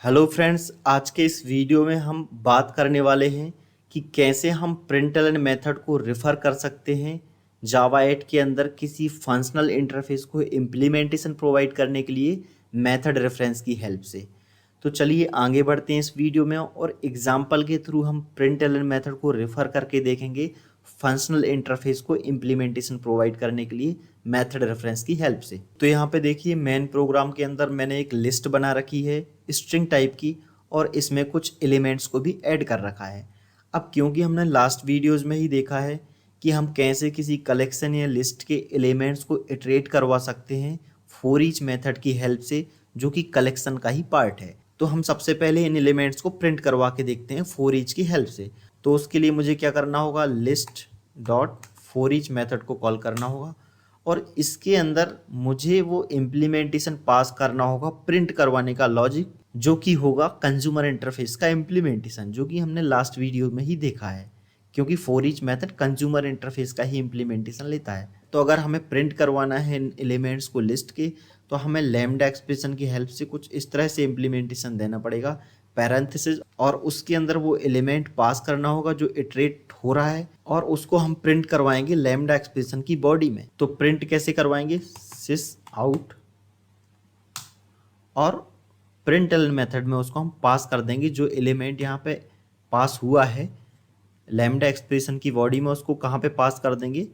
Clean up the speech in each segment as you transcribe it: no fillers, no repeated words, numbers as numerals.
Hello friends, आज के इस वीडियो में हम बात करने वाले हैं कि कैसे हम प्रिंटलन मेथड को रेफ़र कर सकते हैं जावा 8 के अंदर किसी फंक्शनल इंटरफेस को इम्प्लीमेंटेशन प्रोवाइड करने के लिए मेथड रेफरेंस की हेल्प से। तो चलिए आगे बढ़ते हैं इस वीडियो में और एग्जाम्पल के थ्रू हम प्रिंटलन मेथड को रेफ़र करके देखेंगे फंक्शनल इंटरफेस को इम्प्लीमेंटेशन प्रोवाइड करने के लिए मेथड रेफरेंस की हेल्प से। तो यहाँ पे देखिए मेन प्रोग्राम के अंदर मैंने एक लिस्ट बना रखी है स्ट्रिंग टाइप की और इसमें कुछ एलिमेंट्स को भी ऐड कर रखा है। अब क्योंकि हमने लास्ट वीडियोस में ही देखा है कि हम कैसे किसी कलेक्शन या लिस्ट के एलिमेंट्स को इटरेट करवा सकते हैं फॉर ईच मेथड की हेल्प से, जो कि कलेक्शन का ही पार्ट है। तो हम सबसे पहले इन एलिमेंट्स को प्रिंट करवा के देखते हैं फॉर ईच की हेल्प से। तो उसके लिए मुझे क्या करना होगा, list dot for each method को कॉल करना होगा और इसके अंदर मुझे वो इम्प्लीमेंटेशन पास करना होगा प्रिंट करवाने का लॉजिक, जो कि होगा कंज्यूमर इंटरफेस का इम्प्लीमेंटेशन, जो कि हमने लास्ट वीडियो में ही देखा है। क्योंकि for each method consumer interface का ही इम्प्लीमेंटेशन लेता है। तो अगर हमें प्रिंट करवाना है इन एलिमेंट्स को लिस्ट के, तो हमें लैम्डा एक्सप्रेशन की हेल्प से कुछ इस तरह से इम्प्लीमेंटेशन देना पड़ेगा, पैरेंथेसिस, और उसके अंदर वो एलिमेंट पास करना होगा जो इटरेट हो रहा है और उसको हम प्रिंट करवाएंगे लैम्डा एक्सप्रेशन की बॉडी में। तो प्रिंट कैसे करवाएंगे, सिस आउट, और प्रिंटलन मेथड में उसको हम पास कर देंगे जो एलिमेंट यहाँ पे पास हुआ है लैम्डा एक्सप्रेशन की बॉडी में, उसको कहाँ पे पास कर देंगे,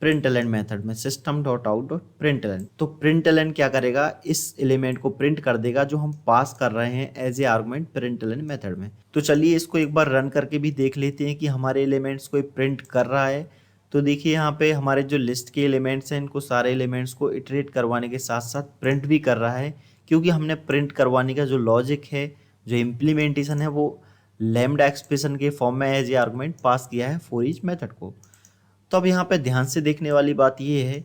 प्रिंटलन मेथड में, system dot out dot println. तो प्रिंटलन क्या करेगा, इस एलिमेंट को प्रिंट कर देगा जो हम पास कर रहे हैं as a argument println method में। तो चलिए इसको एक बार रन करके भी देख लेते हैं कि हमारे एलिमेंट्स को प्रिंट कर रहा है। तो देखिए यहाँ पे हमारे जो लिस्ट के एलिमेंट्स हैं, इनको सारे एलिमेंट्स को इटरेट करवाने के साथ साथ प्रिंट भी कर रहा है, क्योंकि हमने प्रिंट करवाने का जो लॉजिक है, जो इम्प्लीमेंटेशन है, वो लैम्डा एक्सप्रेशन के फॉर्म में एज ए आर्गुमेंट पास किया है फॉर ईच मेथड को। तो अब यहाँ पे ध्यान से देखने वाली बात ये है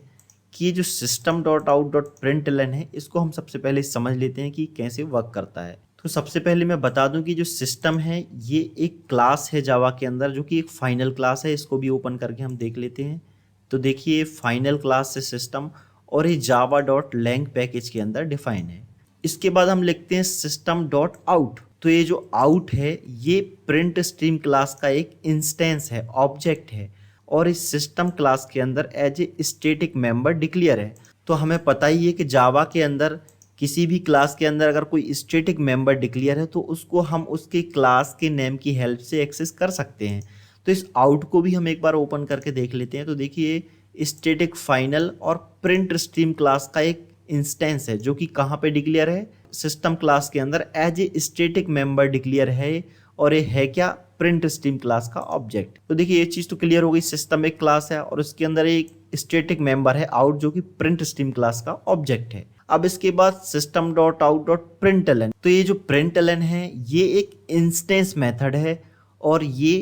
कि ये जो system dot out dot println है, इसको हम सबसे पहले समझ लेते हैं कि कैसे वर्क करता है। तो सबसे पहले मैं बता दूं कि जो सिस्टम है ये एक क्लास है जावा के अंदर, जो कि एक फाइनल क्लास है। इसको भी ओपन करके हम देख लेते हैं। तो देखिए फाइनल क्लास है सिस्टम, और ये जावा डॉट लैंग पैकेज के अंदर डिफाइन है। इसके बाद हम लिखते हैं सिस्टम डॉट आउट। तो ये जो आउट है ये प्रिंट स्ट्रीम क्लास का एक इंस्टेंस है, ऑब्जेक्ट है, और इस सिस्टम क्लास के अंदर as a static member declare है। तो हमें पता ही है कि जावा के अंदर किसी भी क्लास के अंदर अगर कोई स्टैटिक मेंबर डिक्लेयर है तो उसको हम उसके क्लास के नेम की हेल्प से एक्सेस कर सकते हैं। तो इस आउट को भी हम एक बार ओपन करके देख लेते हैं। तो देखिए स्टैटिक फाइनल और प्रिंट स्ट्रीम क्लास का एक इंस्टेंस है, जो कि कहाँ पे डिक्लेयर है, सिस्टम क्लास के अंदर as a static member declare है, और ये है क्या, प्रिंट स्ट्रीम क्लास का ऑब्जेक्ट। तो देखिए ये चीज़ तो क्लियर हो गई, सिस्टम एक क्लास है और उसके अंदर एक स्टैटिक मेंबर है आउट, जो कि प्रिंट स्ट्रीम क्लास का ऑब्जेक्ट है। अब इसके बाद system dot out dot println. तो ये जो प्रिंटलन है ये एक इंस्टेंस मेथड है और ये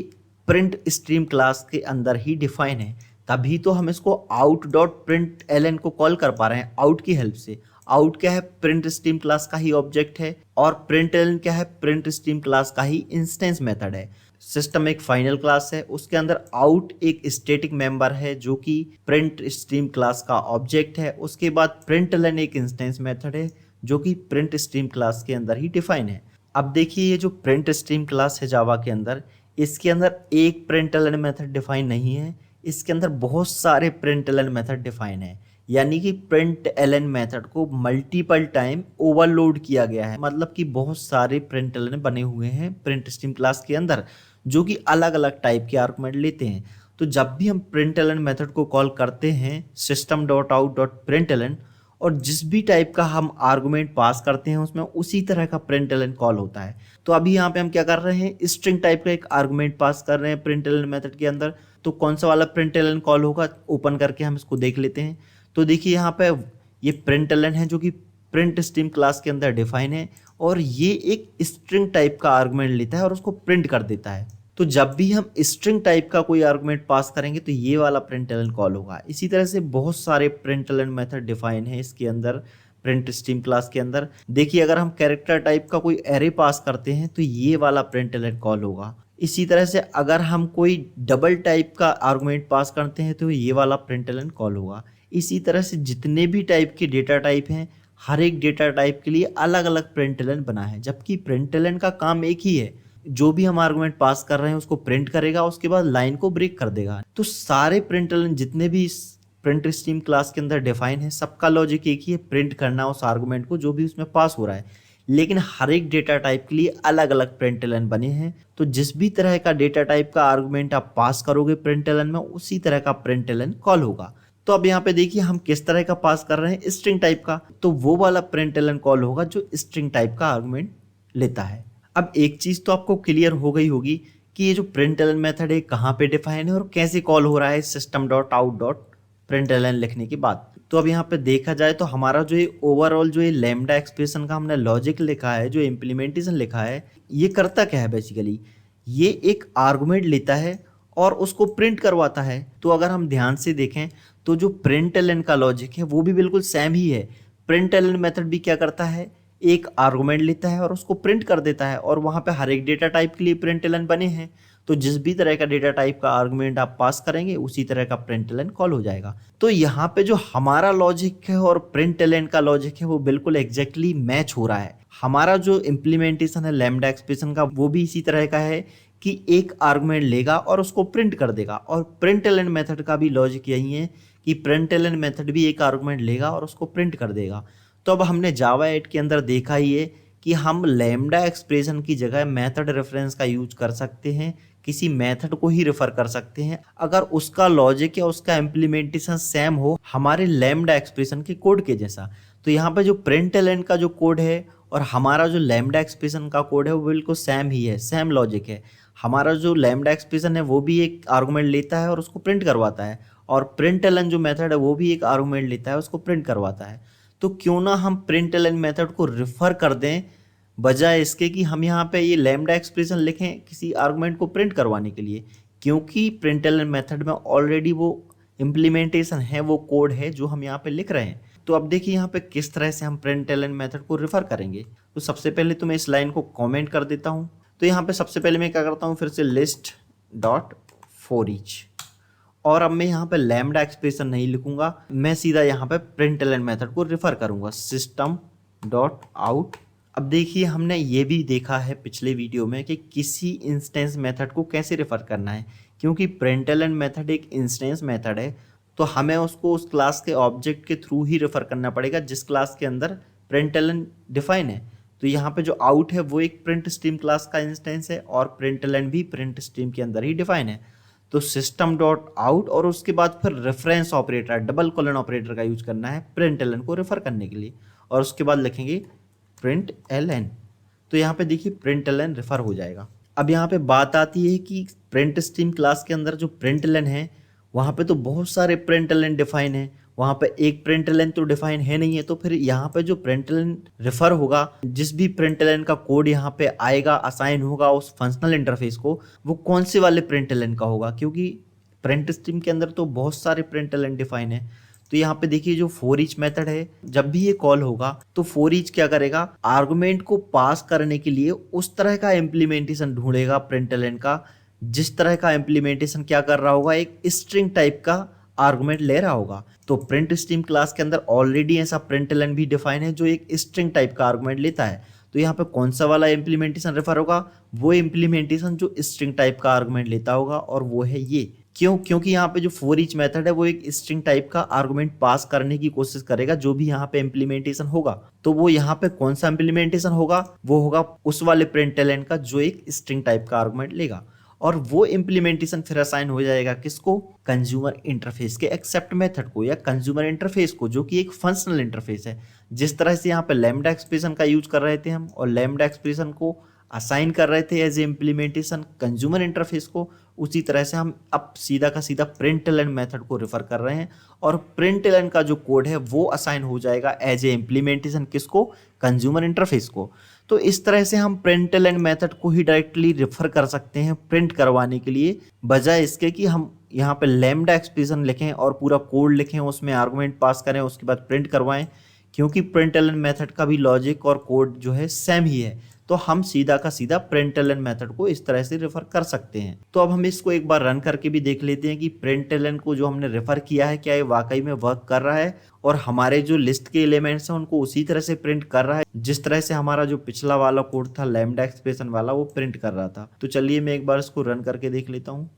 प्रिंट स्ट्रीम क्लास के अंदर ही डिफाइन है, तभी तो हम इसको आउट डॉट प्रिंट एलन को कॉल कर पा रहे हैं आउट की हेल्प से। आउट क्या है, प्रिंट स्ट्रीम क्लास का ही ऑब्जेक्ट है, और प्रिंट एलन क्या है, प्रिंट स्ट्रीम क्लास का ही इंस्टेंस मेथड है। सिस्टम एक फाइनल क्लास है, उसके अंदर आउट एक स्टैटिक मेंबर है जो कि प्रिंट स्ट्रीम क्लास का ऑब्जेक्ट है। उसके बाद प्रिंट एलन एक इंस्टेंस मेथड है जो कि प्रिंट स्ट्रीम क्लास के अंदर ही डिफाइन है। अब देखिए ये जो प्रिंट स्ट्रीम क्लास है जावा के अंदर, इसके अंदर एक प्रिंट एलन मेथड डिफाइन नहीं है, इसके अंदर बहुत सारे प्रिंट एलन मेथड डिफाइन है। यानी कि प्रिंट एलन मेथड को मल्टीपल टाइम ओवरलोड किया गया है, मतलब कि बहुत सारे प्रिंट एलन बने हुए हैं प्रिंट स्ट्रीम क्लास के अंदर, जो कि अलग अलग टाइप के आर्गुमेंट लेते हैं। तो जब भी हम प्रिंट एलन मेथड को कॉल करते हैं system dot out dot println, और जिस भी टाइप का हम आर्गुमेंट पास करते हैं उसमें उसी तरह का प्रिंट एलन कॉल होता है। तो अभी यहाँ पे हम क्या कर रहे हैं, स्ट्रिंग टाइप का एक आर्गुमेंट पास कर रहे हैं प्रिंट एलन मेथड के अंदर। तो कौन सा वाला प्रिंट एलन कॉल होगा, ओपन करके हम इसको देख लेते हैं। तो देखिए यहाँ पे ये प्रिंट एलन है जो कि प्रिंट स्ट्रीम क्लास के अंदर डिफाइन है, और ये एक स्ट्रिंग टाइप का आर्गुमेंट लेता है और उसको प्रिंट कर देता है। तो जब भी हम स्ट्रिंग टाइप का कोई आर्गुमेंट पास करेंगे तो ये वाला प्रिंट एलन कॉल होगा। इसी तरह से बहुत सारे प्रिंट एलन मेथड डिफाइन है इसके अंदर, प्रिंट स्ट्रीम क्लास के अंदर। देखिए अगर हम कैरेक्टर टाइप का कोई एरे पास करते हैं तो ये वाला प्रिंट एलन कॉल होगा। इसी तरह से अगर हम कोई डबल टाइप का आर्गुमेंट पास करते हैं तो ये वाला प्रिंट एलन कॉल होगा। इसी तरह से जितने भी टाइप के डेटा टाइप हैं हर एक डेटा टाइप के लिए अलग अलग प्रिंटलन बना है, जबकि प्रिंटलन का काम एक ही है, जो भी हम आर्गुमेंट पास कर रहे हैं उसको प्रिंट करेगा, उसके बाद लाइन को ब्रेक कर देगा। तो सारे प्रिंटलन जितने भी प्रिंट स्ट्रीम क्लास के अंदर डिफाइन है, सबका लॉजिक एक ही है, प्रिंट करना उस आर्गुमेंट को जो भी उसमें पास हो रहा है। लेकिन हर एक डेटा टाइप के लिए अलग अलग प्रिंटलन बने हैं, तो जिस भी तरह का डेटा टाइप का आर्गुमेंट आप पास करोगे प्रिंटलन में, उसी तरह का प्रिंटलन कॉल होगा। तो अब यहाँ पे देखिए हम किस तरह का पास कर रहे हैं, स्ट्रिंग टाइप का, तो वो वाला प्रिंटलन कॉल होगा जो स्ट्रिंग टाइप का आर्गुमेंट लेता है। अब एक चीज तो आपको क्लियर हो गई होगी कि ये जो प्रिंटलन मेथड है कहाँ पे डिफाइन है और कैसे कॉल हो रहा है system dot out dot println लिखने के बाद। तो अब यहाँ पे देखा जाए तो हमारा जो ये ओवरऑल जो ये लैम्डा एक्सप्रेशन का हमने लॉजिक लिखा है, जो इम्प्लीमेंटेशन लिखा है, ये करता क्या है बेसिकली, ये एक आर्गुमेंट लेता है और उसको प्रिंट करवाता है। तो अगर हम ध्यान से देखें तो जो प्रिंटलन का लॉजिक है वो भी बिल्कुल सेम ही है। प्रिंटलन मेथड भी क्या करता है, एक आर्गुमेंट लेता है और उसको प्रिंट कर देता है, और वहाँ पे हर एक डेटा टाइप के लिए प्रिंटलन बने हैं। तो जिस भी तरह का डेटा टाइप का आर्गुमेंट आप पास करेंगे उसी तरह का प्रिंटलन कॉल हो जाएगा। तो यहाँ पे जो हमारा लॉजिक है और प्रिंटलन का लॉजिक है वो बिल्कुल एग्जैक्टली मैच हो रहा है। हमारा जो इम्प्लीमेंटेशन है लैम्डा एक्सप्रेशन का वो भी इसी तरह का है कि एक आर्गुमेंट लेगा और उसको प्रिंट कर देगा, और प्रिंटलन मेथड का भी लॉजिक यही है कि प्रिंटलन मेथड भी एक आर्गुमेंट लेगा और उसको प्रिंट कर देगा। तो अब हमने जावा 8 के अंदर देखा ही है कि हम लैम्डा एक्सप्रेशन की जगह मेथड रेफरेंस का यूज कर सकते हैं, किसी मेथड को ही रेफर कर सकते हैं अगर उसका लॉजिक या उसका इम्प्लीमेंटेशन सेम हो हमारे लैम्डा एक्सप्रेशन के कोड के जैसा। तो यहाँ पे जो प्रिंटलन का जो कोड है और हमारा जो लैम्डा एक्सप्रेशन का कोड है वो बिल्कुल सेम ही है, सेम लॉजिक है। हमारा जो लैम्डा एक्सप्रेशन है वो भी एक आर्गुमेंट लेता है और उसको प्रिंट करवाता है, और प्रिंटलन जो मेथड है वो भी एक आर्गुमेंट लेता है उसको प्रिंट करवाता है। तो क्यों ना हम प्रिंटलन मेथड को रेफर कर दें, बजाय इसके कि हम यहाँ पे ये लैम्डा एक्सप्रेशन लिखें किसी आर्गुमेंट को प्रिंट करवाने के लिए, क्योंकि प्रिंटलन मेथड में ऑलरेडी वो इम्प्लीमेंटेशन है, वो कोड है जो हम यहाँ पे लिख रहे हैं। तो अब देखिए यहाँ पे किस तरह से हम प्रिंटलन मेथड को रेफर करेंगे। तो सबसे पहले तो मैं इस लाइन को कॉमेंट कर देता हूँ। तो यहाँ पे सबसे पहले मैं क्या करता हूँ, फिर से लिस्ट डॉट फॉर ईच, और अब मैं यहाँ पे लैम्डा एक्सप्रेशन नहीं लिखूंगा, मैं सीधा यहाँ पे प्रिंटलन मेथड को रेफर करूंगा सिस्टम डॉट आउट। अब देखिए हमने ये भी देखा है पिछले वीडियो में कि किसी इंस्टेंस मेथड को कैसे रेफर करना है, क्योंकि प्रिंटलन मेथड एक इंस्टेंस मेथड है तो हमें उसको उस क्लास के ऑब्जेक्ट के थ्रू ही रेफर करना पड़ेगा जिस क्लास के अंदर प्रिंटलन डिफाइन है। तो यहाँ पे जो आउट है वो एक प्रिंट स्ट्रीम क्लास का इंस्टेंस है और प्रिंटलन भी प्रिंट स्ट्रीम के अंदर ही डिफाइन है। तो सिस्टम डॉट आउट और उसके बाद फिर reference operator, double colon operator का यूज करना है प्रिंटलन को रेफर करने के लिए, और उसके बाद लिखेंगे प्रिंट एल एन। तो यहाँ पे देखिए प्रिंट एल एन रेफर हो जाएगा। अब यहाँ पे बात आती है कि प्रिंट स्ट्रीम क्लास के अंदर जो प्रिंट एल एन है वहाँ पे तो बहुत सारे प्रिंट एल एन डिफाइन है, वहाँ पे एक प्रिंट एल एन तो डिफाइन है नहीं है। तो फिर यहाँ पे जो प्रिंट एल एन रेफर होगा, जिस भी प्रिंट एल एन का कोड यहाँ पे आएगा असाइन होगा उस फंक्शनल इंटरफेस को, वो कौन से वाले प्रिंट एल एन का होगा, क्योंकि प्रिंट स्ट्रीम के अंदर तो बहुत सारे प्रिंट एल एन डिफाइन है। तो यहाँ पे देखिए जो फॉर ईच मेथड है, जब भी ये कॉल होगा तो फॉर ईच क्या करेगा, आर्गुमेंट को पास करने के लिए उस तरह का इम्प्लीमेंटेशन ढूंढेगा प्रिंट एल एन का, जिस तरह का इम्प्लीमेंटेशन क्या कर रहा होगा, एक स्ट्रिंग टाइप का आर्गुमेंट ले रहा होगा। तो प्रिंट स्ट्रीम क्लास के अंदर ऑलरेडी ऐसा प्रिंटलन भी डिफाइन है जो एक स्ट्रिंग टाइप का आर्गुमेंट लेता है। तो यहाँ पे कौन सा वाला इम्प्लीमेंटेशन रेफर होगा, वो इम्प्लीमेंटेशन जो स्ट्रिंग टाइप का आर्गुमेंट लेता होगा, और वो है ये। क्योंकि यहाँ पे जो फॉर ईच मेथड है वो एक स्ट्रिंग टाइप का आर्गुमेंट पास करने की कोशिश करेगा जो भी यहाँ पे इम्प्लीमेंटेशन होगा। तो वो यहाँ पे कौन सा इम्प्लीमेंटेशन होगा, वो होगा उस वाले प्रिंटलन का जो एक स्ट्रिंग टाइप का आर्गुमेंट लेगा, और वो इम्प्लीमेंटेशन फिर असाइन हो जाएगा किसको, कंज्यूमर इंटरफेस के एक्सेप्ट मेथड को या कंज्यूमर इंटरफेस को, जो कि एक फंक्शनल इंटरफेस है। जिस तरह से यहाँ पे लैम्डा एक्सप्रेशन का यूज कर रहे थे हम और लैम्डा एक्सप्रेशन को असाइन कर रहे थे as a implementation consumer interface को, उसी तरह से हम अब सीधा का सीधा प्रिंटलन मेथड को रेफर कर रहे हैं, और प्रिंटलन का जो कोड है वो असाइन हो जाएगा एज ए इम्प्लीमेंटेशन किसको, कंज्यूमर इंटरफेस को। तो इस तरह से हम प्रिंटलन मेथड को ही डायरेक्टली रेफर कर सकते हैं प्रिंट करवाने के लिए, बजाय इसके कि हम यहाँ पे लैम्डा एक्सप्रेशन लिखें और पूरा कोड लिखें, उसमें आर्गुमेंट पास करें, उसके बाद प्रिंट करवाएं। क्योंकि प्रिंटलन मेथड का भी लॉजिक और कोड जो है सेम ही है, तो हम सीधा का सीधा प्रिंटलन मेथड को इस तरह से रेफर कर सकते हैं। तो अब हम इसको एक बार रन करके भी देख लेते हैं कि प्रिंटलन को जो हमने रेफर किया है क्या ये वाकई में वर्क कर रहा है और हमारे जो लिस्ट के एलिमेंट्स हैं उनको उसी तरह से प्रिंट कर रहा है जिस तरह से हमारा जो पिछला वाला कोड था लैम्डा एक्सप्रेशन वाला वो प्रिंट कर रहा था। तो चलिए मैं एक बार इसको रन करके देख लेता हूँ।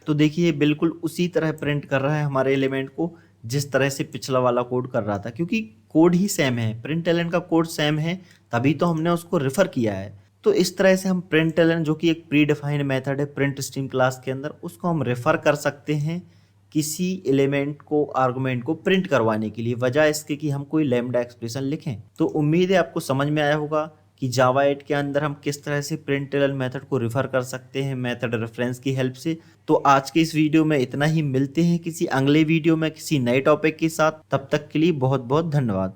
तो देखिए बिल्कुल उसी तरह प्रिंट कर रहा है हमारे एलिमेंट को जिस तरह से पिछला वाला कोड कर रहा था, क्योंकि कोड ही सेम है, प्रिंटलन का कोड सेम है, तभी तो हमने उसको रेफर किया है। तो इस तरह से हम प्रिंटलन जो कि एक प्री डिफाइंड मेथड है प्रिंट स्ट्रीम क्लास के अंदर, उसको हम रेफर कर सकते हैं किसी एलिमेंट को आर्गुमेंट को प्रिंट करवाने के लिए, वजह इसके कि हम कोई लैम्डा एक्सप्रेशन लिखें। तो उम्मीद है आपको समझ में आया होगा कि जावा 8 के अंदर हम किस तरह से प्रिंटलन मेथड को रेफर कर सकते हैं मेथड रेफरेंस की हेल्प से। तो आज के इस वीडियो में इतना ही, मिलते हैं किसी अगले वीडियो में किसी नए टॉपिक के साथ, तब तक के लिए बहुत बहुत धन्यवाद।